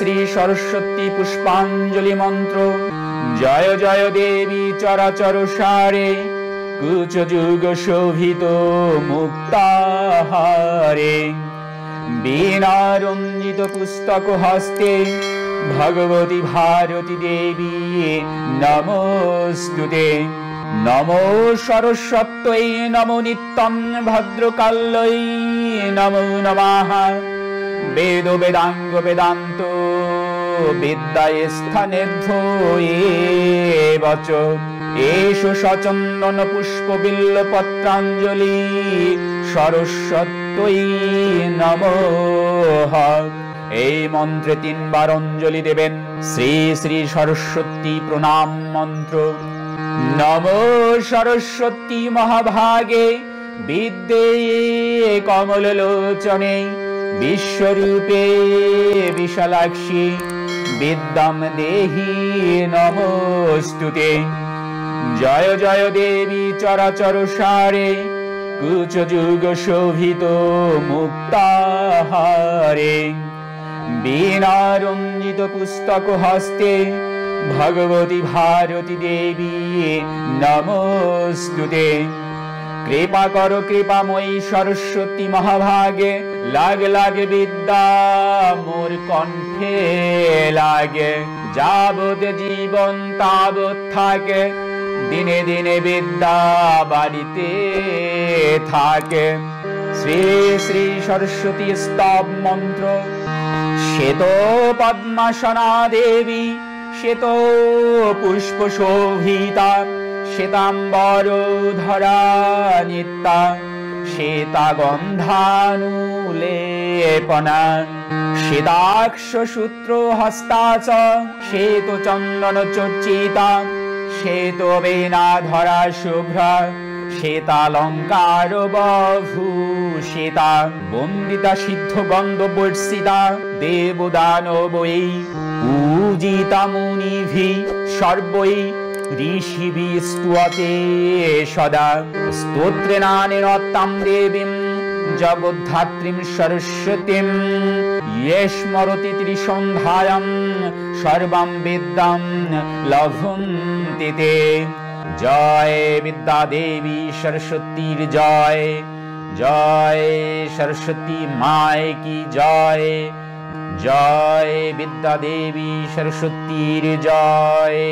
শ্রী সরস্বতী পুষ্পাঞ্জলি মন্ত্র। জয় জয় দেবী চরাচর সারে, কুচ যুগ শোভিত মুক্তাহারে। বীণা রঞ্জিত পুস্তক হস্তে, ভগবতী ভারতী দেবী নমস্তুতে। নমো সরস্বত্যৈ নমো নিত্যং ভদ্রকাল্যৈ নমো নমঃ। বেদ বেদাঙ্গ বেদান্ত বিদ্যায় স্থানেভ্যেবচ। এষু সচন্দন পুষ্প বিল্ল পত্রাঞ্জলি সরস্বত্যৈ নমঃ। এই মন্ত্রে 3 বার অঞ্জলি দেবেন। শ্রী শ্রী সরস্বতী প্রণাম মন্ত্র। নমো সরস্বতী মহাভাগে, বিদ্যে কমললোচনে, বিশ্বরূপে বিশালাক্ষী, বিদ্যাম দেহি নমস্তুতে। জয় জয় দেবী চরাচর সারে, কুচ যুগ শোভিত মুক্তাহারে। বীণা রঞ্জিত পুস্তক হস্তে, ভগবতী ভারতী দেবী নমস্তুতে। কৃপা করো কৃপাময়ী সরস্বতী মহাভাগে, লাগ লাগে বিদ্যা মোর কণ্ঠে লাগে। যাবৎ জীবন তাবৎ থাকে, দিনে দিনে বিদ্যা বাড়িতে থাকে। শ্রী শ্রী সরস্বতী স্তব মন্ত্র। শ্বেত পদ্মাসনা দেবী, শ্বেত পুষ্প শোভিতা, শ্বেতাম্বর ধরা নিত্যা, শ্বেতা গন্ধানুলেপনা, শ্বেতাক্ষ সূত্র হস্তা চ, শ্বেত চন্দন চর্চিতা, শ্বেত বীণা ধরা শুভ্রা, শ্বেতালঙ্কার বহুষিতা, বন্দিতা সিদ্ধ গন্ধ বর্ষিতা, দেবদানবৈ পূজিতা মুনিভি সর্বৈ, ঋষিভি স্তুয়তে সদা। স্তোত্রেণানিরতাম দেবীম জগদ্ধাত্রীম সরস্বতীম, ইয়ে স্মরতি ত্রিসন্ধ্যায়াম সর্বাম বিদ্যাম লভন্তি তে। জয় বিদ্যা দেবী সরস্বতীর জয়। জয় সরস্বতী মায় কি জয়। জয় বিদ্যা দেবী সরস্বতীর জয়।